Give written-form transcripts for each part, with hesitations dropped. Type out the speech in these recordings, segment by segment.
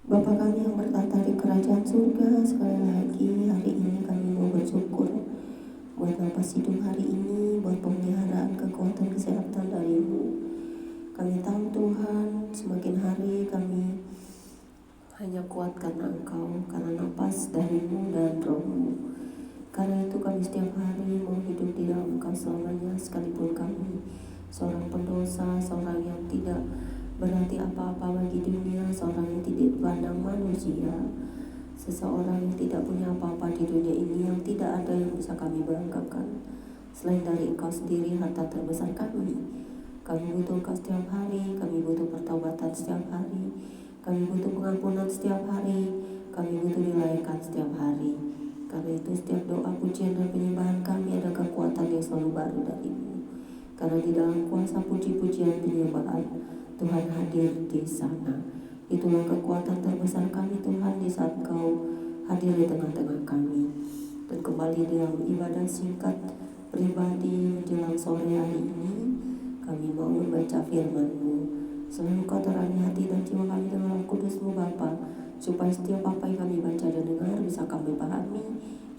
Bapa kami yang bertata di kerajaan surga, sekali lagi hari ini kami mau bersyukur buat napas hidup hari ini, buat pemeliharaan kekuatan kesehatan dari-Mu. Kami tahu Tuhan, semakin hari kami hanya kuat karena Engkau, karena napas dari-Mu dan Roh-Mu. Karena itu kami setiap hari mau hidup di dalam Engkau selamanya, sekalipun kami seorang pendosa, seorang yang tidak berarti apa-apa bagi dunia, seorang yang tidak dipandang manusia, seseorang yang tidak punya apa-apa di dunia ini, yang tidak ada yang bisa kami banggakan selain dari Engkau sendiri, harta terbesar kami. Kami butuh Engkau setiap hari, kami butuh pertobatan setiap hari, kami butuh pengampunan setiap hari, kami butuh dilayakkan setiap hari. Karena itu setiap doa, pujian, dan penyembahan kami ada kekuatan yang selalu baru dari-Mu. Karena di dalam kuasa puji-pujian penyembahan, Tuhan hadir di sana. Itulah kekuatan terbesar kami Tuhan di saat Kau hadir di tengah-tengah kami. Dan kembali dalam ibadah singkat pribadi menjelang sore hari ini, kami mau membaca firman-Mu. Selalu Kau terangi hati dan jiwa kami dengan Roh Kudus-Mu Bapa, supaya setiap apa yang kami baca dan dengar bisa kami pahami,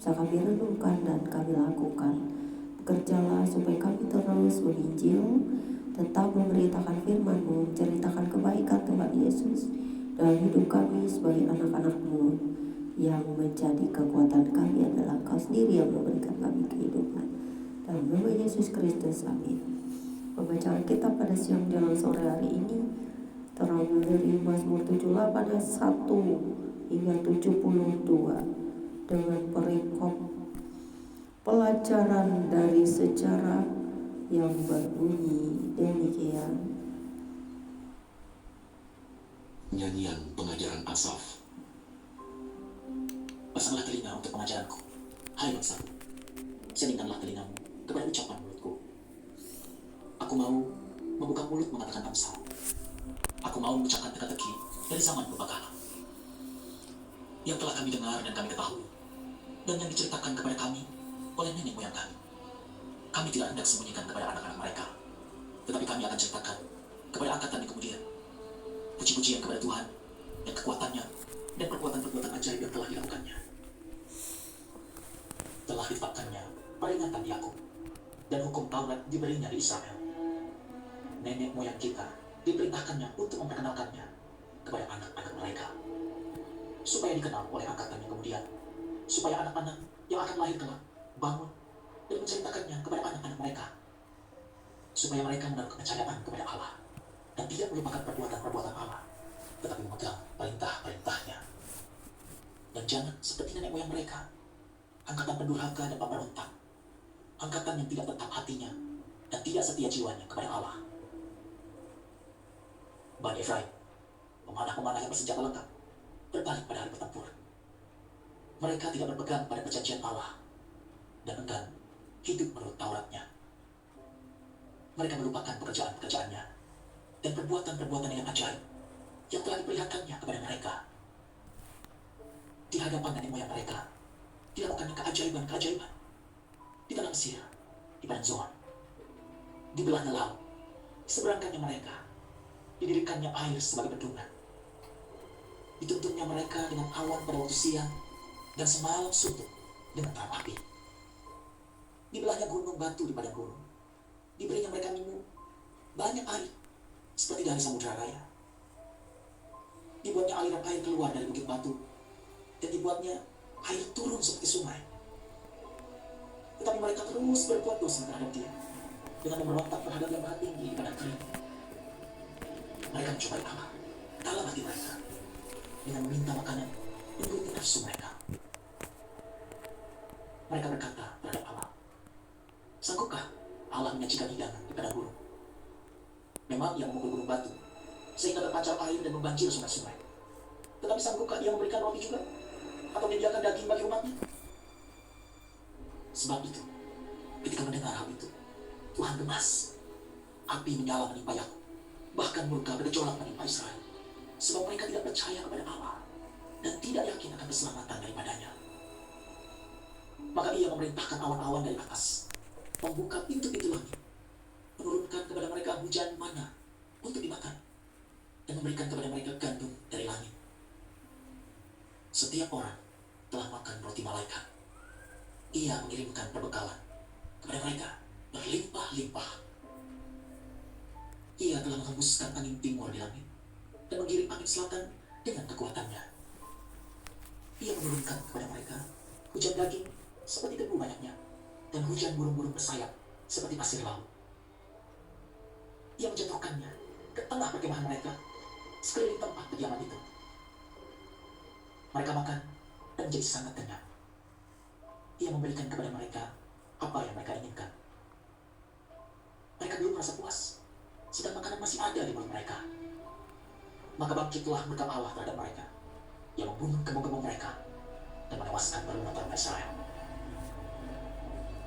bisa kami renungkan dan kami lakukan. Bekerjalah supaya kami terus menginjil, tetap memberitakan firman-Mu, menceritakan kebaikan Tuhan Yesus dalam hidup kami sebagai anak-anak-Mu. Yang menjadi kekuatan kami adalah Kau sendiri yang memberikan kami kehidupan. Dalam nama Yesus Kristus, amin. Pembacaan kita pada siang jalan sore hari ini terambil dari Mazmur 78 ayat 1 hingga 72 dengan perikop pelajaran dari sejarah yang berbunyi demikian. Nyanyian pengajaran Asaf. Pasanglah telinga untuk pengajaranku, hai bangsaku. Seningkanlah telingamu kepada ucapan mulutku. Aku mau membuka mulut mengatakan bangsa. Aku mau mengucapkan teka-teki dari zaman purbakala, yang telah kami dengar dan kami ketahui, dan yang diceritakan kepada kami oleh nenek moyang kami. Kami tidak hendak sembunyikan kepada anak-anak mereka, tetapi kami akan ceritakan kepada angkatan yang kemudian puji-pujian kepada Tuhan dan kekuatannya dan perbuatan-perbuatan ajaib yang telah dilakukannya. Telah ditetapkannya peringatan di Yakub, dan hukum Taurat diberinya di Israel. Nenek moyang kita diperintahkannya untuk memperkenalkannya kepada anak-anak mereka, supaya dikenal oleh angkatan yang kemudian, supaya anak-anak yang akan lahir kelak bangun dan menceritakannya kepada anak-anak mereka, supaya mereka menaruh kepercayaan kepada Allah dan tidak melupakan perbuatan-perbuatan Allah, tetapi memegang perintah-perintahnya. Dan jangan seperti nenek moyang mereka, angkatan pendurhaka dan pemberontak, angkatan yang tidak tetap hatinya dan tidak setia jiwanya kepada Allah. Bani Efraim, pemanah-pemanah yang bersenjata lengkap, berbalik pada hari bertempur. Mereka tidak berpegang pada perjanjian Allah dan enggan hidup menurut Tauratnya. Mereka melupakan pekerjaan-pekerjaannya dan perbuatan-perbuatan yang ajaib yang telah diperlihatkannya kepada mereka. Di hadapan nenek moyang mereka dilakukannya keajaiban-keajaiban di tanah Mesir, di padang Zoan, di belahnya laut, seberangkannya mereka didirikannya air sebagai bendungan. Dituntutnya mereka dengan awan pada waktu siang dan semalam suntuk dengan terang api. Dibelahnya gunung batu di padang gunung. Diberinya mereka minum banyak air seperti dari samudera raya. Dibuatnya aliran air keluar dari bukit batu dan dibuatnya air turun seperti sungai. Tetapi mereka terus berbuat dosa terhadap Dia dengan memberontak terhadap yang maha tinggi di padang kering. Mereka mencobai Allah dalam hati mereka dengan meminta makanan menuruti nafsu mereka. Mereka berkata terhadap Allah, sanggupkah Allah menyajikan hidangan di padang gurun? Memang Ia memukul gunung batu sehingga berpancar air dan membanjir sungai-sungai. Tetapi sanggupkah Ia memberikan roti juga, atau menyediakan daging bagi umatnya? Sebab itu, ketika mendengar hal itu, Tuhan gemas. Api menyala menimpa Yakub, bahkan murka bergejolak menimpa Israel, sebab mereka tidak percaya kepada Allah dan tidak yakin akan keselamatan daripadanya. Maka Ia memerintahkan awan-awan dari atas, membuka pintu-pintu langit, menurunkan kepada mereka hujan mana untuk dimakan, dan memberikan kepada mereka gandum dari langit. Setiap orang telah makan roti malaikat. Ia mengirimkan perbekalan kepada mereka berlimpah-limpah. Ia telah menghembuskan angin timur di langit dan mengirim angin selatan dengan kekuatannya. Ia menurunkan kepada mereka hujan daging seperti debu banyaknya dan hujan burung-burung bersayap seperti pasir laut. Ia menjatuhkannya ke tengah perkemahan mereka sekeliling tempat kediaman itu. Mereka makan dan menjadi sangat kenyang. Ia memberikan kepada mereka apa yang mereka inginkan. Mereka belum merasa puas, sedang makanan masih ada di mulut mereka. Maka bangkitlah murka Allah terhadap mereka, yang membunuh gembong-gembong mereka dan menewaskan berulang orang Israel.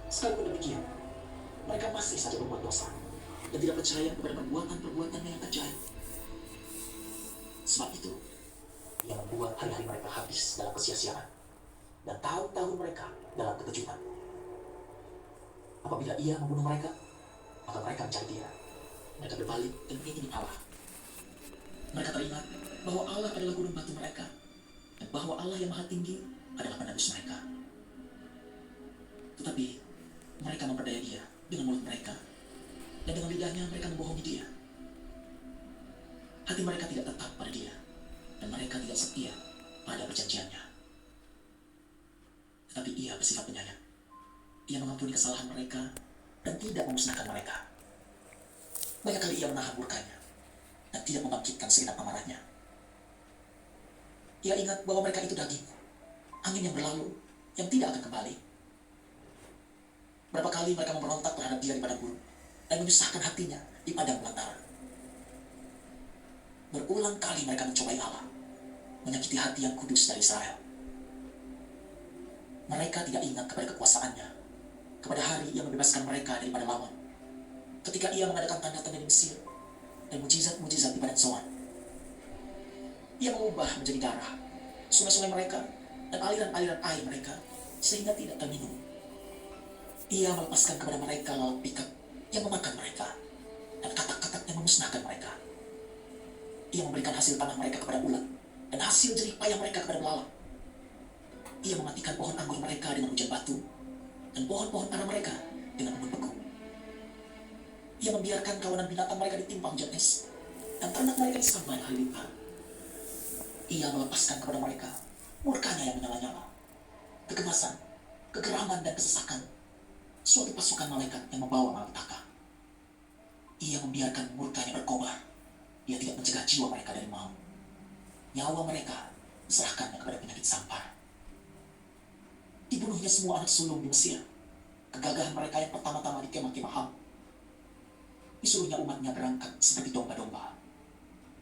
Sekalipun demikian, mereka masih saja berbuat dosa dan tidak percaya kepada perbuatan-perbuatannya yang ajaib. Sebab itu, ia membuat hari-hari mereka habis dalam kesia-siaan dan tahun-tahun mereka dalam kekejutan. Apabila ia membunuh mereka, maka mereka mencari dia. Mereka berbalik dan mengingini Allah. Mereka teringat bahwa Allah adalah gunung batu mereka dan bahwa Allah yang maha tinggi adalah penebus mereka. Tetapi mereka memperdaya dia dengan mulut mereka dan dengan lidahnya mereka membohongi dia. Hati mereka tidak tetap pada dia dan mereka tidak setia pada perjanjiannya. Tetapi ia bersifat penyayang. Ia mengampuni kesalahan mereka dan tidak memusnahkan mereka. Banyak kali ia menahan murkanya dan tidak membangkitkan segenap amarahnya. Ia ingat bahwa mereka itu daging, angin yang berlalu, yang tidak akan kembali. Berapa kali mereka memberontak terhadap dia di padang gurun dan menyusahkan hatinya di padang belantara. Berulang kali mereka mencobai Allah, menyakiti hati yang kudus dari Israel. Mereka tidak ingat kepada kekuasaannya, kepada hari ia membebaskan mereka daripada lawan, ketika ia mengadakan tanda-tanda di Mesir dan mujizat-mujizat di padang Zoan. Ia mengubah menjadi darah sungai-sungai mereka dan aliran-aliran air mereka sehingga tidak terminum. Ia melepaskan kepada mereka lalat pikat yang memakan mereka dan katak-katak yang memusnahkan mereka. Ia memberikan hasil tanah mereka kepada ulat dan hasil jerih payah mereka kepada belalang. Ia mematikan pohon anggur mereka dengan hujan batu dan pohon-pohon ara mereka dengan embun beku. Ia membiarkan kawanan binatang mereka ditimpa hujan es dan ternak mereka disambar halilintar. Ia melepaskan kepada mereka murkanya yang menyala-nyala, kegemasan, kegeraman dan kesesakan, suatu pasukan malaikat yang membawa malapetaka. Ia membiarkan murkanya berkobar. Ia tidak mencegah jiwa mereka dari maut. Nyawa mereka diserahkannya kepada penyakit sampar. Dibunuhnya semua anak sulung di Mesir. Kegagahan mereka yang pertama-tama di kemah-kemah Ham. Disuruhnya umatnya berangkat seperti domba-domba.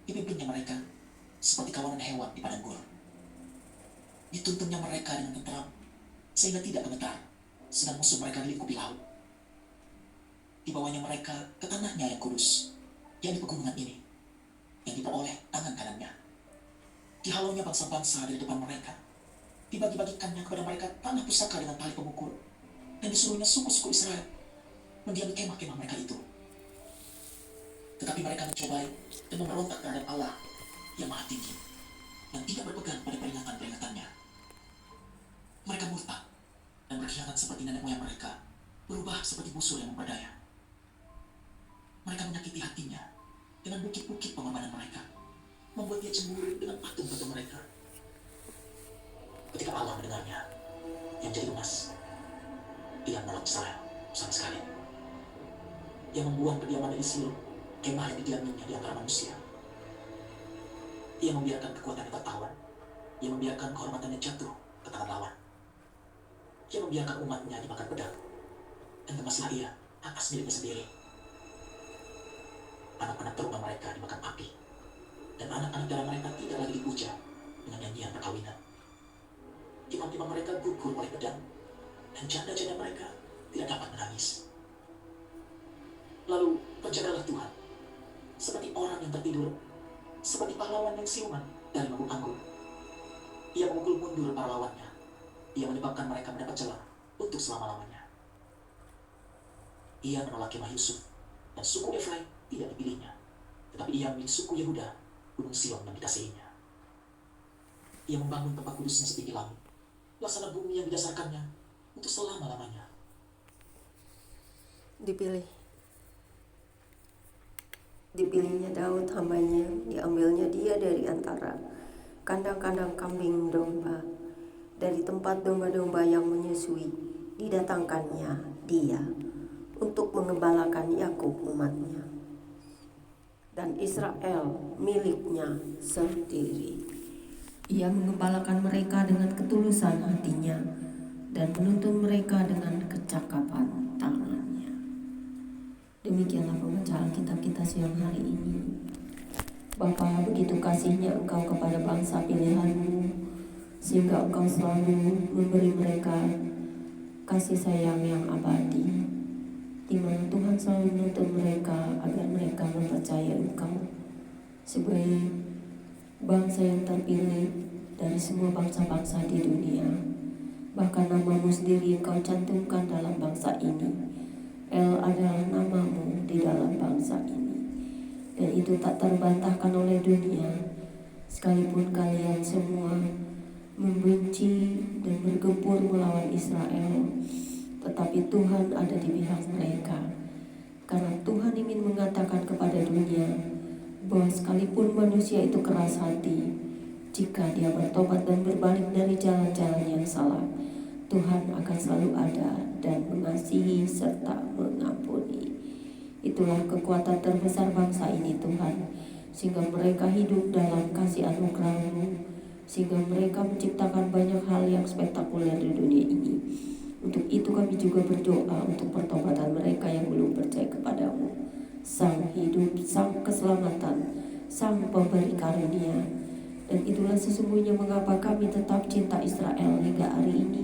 Dipimpinnya mereka seperti kawanan hewan di padang gurun. Dituntunnya mereka dengan tenteram sehingga tidak gemetar sedang musuh mereka dilingkupi laut. Dibawanya mereka ke tanahnya yang kudus, yang di pegunungan ini, yang diperoleh tangan kanannya. Dihalaunya bangsa-bangsa dari depan mereka. Dibagi-bagikannya kepada mereka tanah pusaka dengan tali pemukul, dan disuruhnya suku-suku Israel mendiami kemah-kemah mereka itu. Tetapi mereka mencobai dan memberontak terhadap Allah yang maha tinggi dan tidak berpegang pada peringatan-peringatannya. Mereka murtad dan berkhianat seperti nenek moyang mereka, berubah seperti busur yang memperdaya. Mereka menyakiti hatinya dengan bukit-bukit pengorbanan mereka, membuat dia cemburu dengan patung-patung mereka. Ketika Allah mendengarnya, yang jadi emas, ia menolak Israel sama sekali. Ia membuang kediaman di Silo, kemah yang didiaminya di antara manusia. Ia membiarkan kekuatannya tertawan. Ia membiarkan kehormatannya jatuh ke tangan lawan. Ia membiarkan umatnya dimakan pedang, dan gemaslah ia atas miliknya sendiri. Anak-anak teruna mereka dimakan api, dan anak-anak darah mereka tidak lagi dipuja dengan nyanyian perkawinan. Imam-imam mereka gugur oleh pedang, dan janda-janda mereka tidak dapat menangis. Lalu penjagalah Tuhan, seperti orang yang tertidur, seperti pahlawan yang siuman dari mabuk anggur. Ia memukul mundur para lawannya. Ia menyebabkan mereka mendapat celah untuk selama-lamanya. Ia menolak kemah Yusuf, dan suku Efraim tidak dipilihnya, tetapi ia memilih suku Yehuda, gunung Sion yang dikasihinya. Ia membangun tempat kudusnya setinggi langit, laksana bumi yang didasarkannya untuk selama-lamanya. Dipilihnya Daud hambanya, diambilnya dia dari antara kandang-kandang kambing domba, dari tempat domba-domba yang menyusui, didatangkannya dia untuk mengembalakan Yakub umatnya, dan Israel miliknya sendiri. Ia mengembalakan mereka dengan ketulusan hatinya dan menuntun mereka dengan kecakapan tangannya. Demikianlah pembacaan kitab kita siang hari ini. Bapa, begitu kasihnya Engkau kepada bangsa pilihan-Mu, sehingga Engkau selalu memberi mereka kasih sayang yang abadi, di mana Tuhan selalu menuntun mereka agar mereka mempercayai Engkau sebagai bangsa yang terpilih dari semua bangsa-bangsa di dunia. Bahkan nama-Mu sendiri Engkau cantumkan dalam bangsa ini. El adalah nama-Mu di dalam bangsa ini, dan itu tak terbantahkan oleh dunia, sekalipun kalian semua membenci dan bergempur melawan Israel, tetapi Tuhan ada di pihak mereka, karena Tuhan ingin mengatakan kepada dunia bahwa sekalipun manusia itu keras hati, jika dia bertobat dan berbalik dari jalan-jalan yang salah, Tuhan akan selalu ada dan mengasihi serta mengampuni. Itulah kekuatan terbesar bangsa ini Tuhan, sehingga mereka hidup dalam kasih anugerah-Mu, sehingga mereka menciptakan banyak hal yang spektakuler di dunia ini. Untuk itu kami juga berdoa untuk pertobatan mereka yang belum percaya kepada-Mu, Sang hidup, Sang keselamatan, Sang pemberi karunia. Dan itulah sesungguhnya mengapa kami tetap cinta Israel hingga hari ini,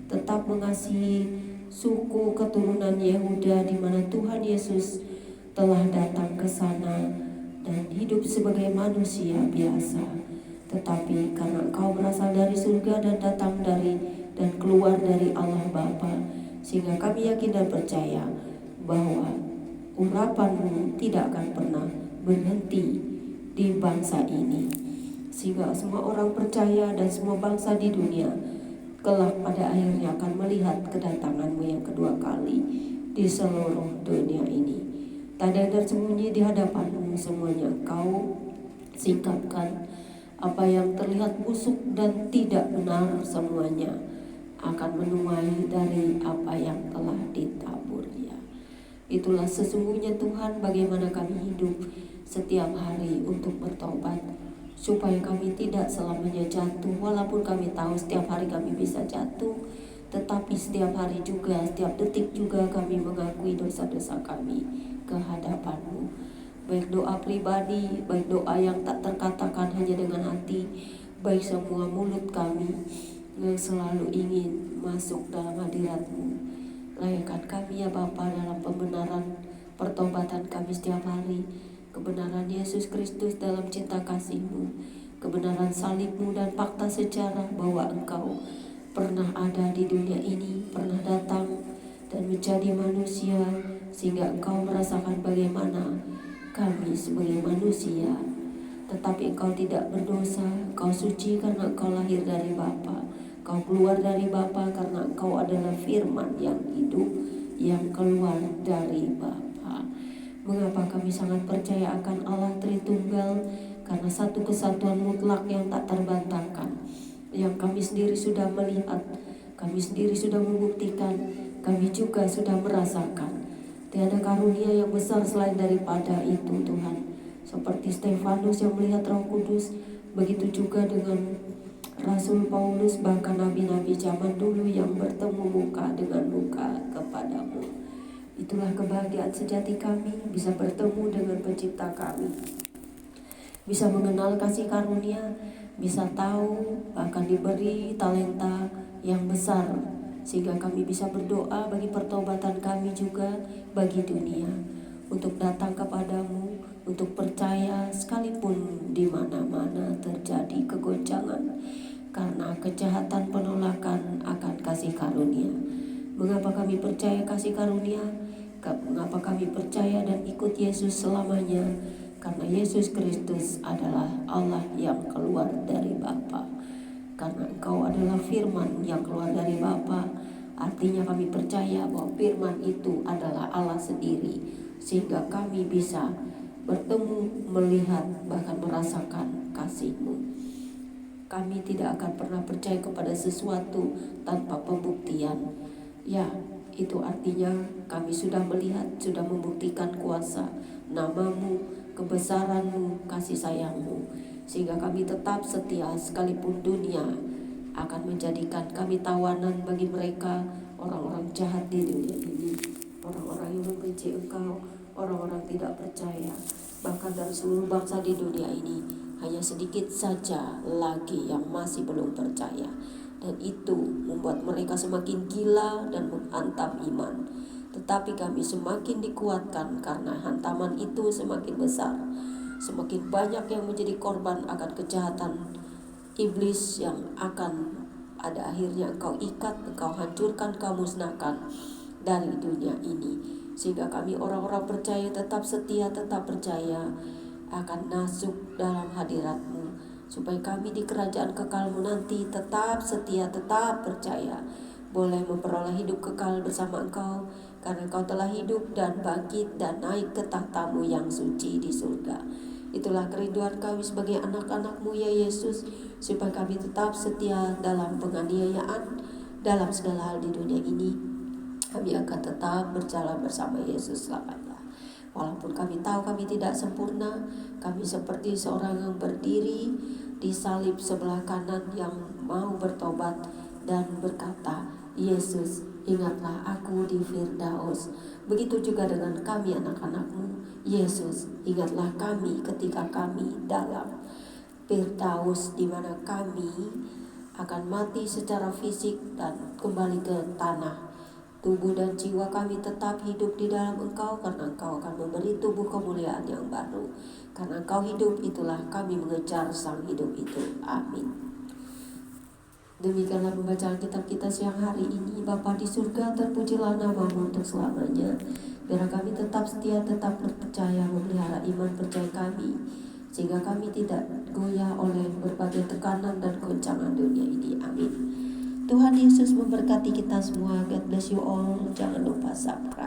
tetap mengasihi suku keturunan Yehuda, di mana Tuhan Yesus telah datang ke sana dan hidup sebagai manusia biasa. Tetapi karena Engkau berasal dari surga dan datang dari dan keluar dari Allah Bapa, sehingga kami yakin dan percaya bahwa urapan-Mu tidak akan pernah berhenti di bangsa ini, sehingga semua orang percaya dan semua bangsa di dunia kelak pada akhirnya akan melihat kedatangan-Mu yang kedua kali di seluruh dunia ini. Tak ada yang tersembunyi di hadapan-Mu, semuanya Engkau singkapkan. Apa yang terlihat busuk dan tidak benar, semuanya akan menuai dari apa yang telah ditaburnya. Itulah sesungguhnya Tuhan bagaimana kami hidup setiap hari untuk bertobat, supaya kami tidak selamanya jatuh. Walaupun kami tahu setiap hari kami bisa jatuh, tetapi setiap hari juga, setiap detik juga kami mengakui dosa-dosa kami ke hadapan-Mu. Baik doa pribadi, baik doa yang tak terkatakan hanya dengan hati, baik semua mulut kami yang selalu ingin masuk dalam hadirat-Mu. Layakkan kami ya Bapa dalam pembenaran pertobatan kami setiap hari, kebenaran Yesus Kristus dalam cinta kasih-Mu, kebenaran salib-Mu dan fakta sejarah bahwa Engkau pernah ada di dunia ini, pernah datang dan menjadi manusia, sehingga Engkau merasakan bagaimana kami sebagai manusia, tetapi Engkau tidak berdosa. Engkau suci karena Engkau lahir dari Bapa, Engkau keluar dari Bapa karena Engkau adalah firman yang hidup yang keluar dari Bapa. Mengapa kami sangat percaya akan Allah Tritunggal? Karena satu kesatuan mutlak yang tak terbantahkan, yang kami sendiri sudah melihat, kami sendiri sudah membuktikan, kami juga sudah merasakan. Tiada karunia yang besar selain daripada itu Tuhan. Seperti Stefanus yang melihat Roh Kudus, begitu juga dengan Rasul Paulus, bahkan nabi-nabi zaman dulu yang bertemu muka dengan muka kepada-Mu. Itulah kebahagiaan sejati kami, bisa bertemu dengan pencipta kami, bisa mengenal kasih karunia, bisa tahu, bahkan diberi talenta yang besar, sehingga kami bisa berdoa bagi pertobatan kami juga, bagi dunia, untuk datang kepada-Mu, untuk percaya sekalipun di mana-mana terjadi kegoncangan karena kejahatan penolakan akan kasih karunia. Mengapa kami percaya kasih karunia? Mengapa kami percaya dan ikut Yesus selamanya? Karena Yesus Kristus adalah Allah yang keluar dari Bapa. karena Engkau adalah firman yang keluar dari Bapa. Artinya kami percaya bahwa firman itu adalah Allah sendiri, sehingga kami bisa bertemu, melihat, bahkan merasakan kasih-Mu. Kami tidak akan pernah percaya kepada sesuatu tanpa pembuktian. Ya, itu artinya kami sudah melihat, sudah membuktikan kuasa nama-Mu, kebesaran-Mu, kasih sayang-Mu, sehingga kami tetap setia sekalipun dunia akan menjadikan kami tawanan bagi mereka, orang-orang jahat di dunia ini, orang-orang yang membenci Engkau, orang-orang tidak percaya. Bahkan dari seluruh bangsa di dunia ini, hanya sedikit saja lagi yang masih belum percaya. Dan itu membuat mereka semakin gila dan menghantam iman. Tetapi kami semakin dikuatkan karena hantaman itu semakin besar. Semakin banyak yang menjadi korban akan kejahatan iblis yang akan pada akhirnya Engkau ikat, Engkau hancurkan, Engkau musnahkan dari dunia ini. Sehingga kami orang-orang percaya tetap setia, tetap percaya akan masuk dalam hadirat-Mu, supaya kami di kerajaan kekal-Mu nanti tetap setia, tetap percaya, boleh memperoleh hidup kekal bersama Engkau, karena Engkau telah hidup dan bangkit dan naik ke tahta-Mu yang suci di surga. Itulah kerinduan kami sebagai anak-anak-Mu ya Yesus, supaya kami tetap setia dalam penganiayaan, dalam segala hal di dunia ini. Kami akan tetap berjalan bersama Yesus selamanya. Walaupun kami tahu kami tidak sempurna, kami seperti seorang yang berdiri di salib sebelah kanan yang mau bertobat dan berkata, Yesus, ingatlah aku di Firdaus. Begitu juga dengan kami anak-anak-Mu. Yesus, ingatlah kami ketika kami dalam Firdaus, di mana kami akan mati secara fisik dan kembali ke tanah. Tubuh dan jiwa kami tetap hidup di dalam Engkau, karena Engkau akan memberi tubuh kemuliaan yang baru. Karena Engkau hidup, itulah kami mengejar sang hidup itu. Amin. Demikianlah pembacaan kitab kita siang hari ini. Bapa di surga, terpujilah nama-Mu untuk selamanya. Biar kami tetap setia, tetap percaya, memelihara iman percaya kami, sehingga kami tidak goyah oleh berbagai tekanan dan goncangan dunia ini. Amin. Tuhan Yesus memberkati kita semua. God bless you all. Jangan lupa subscribe.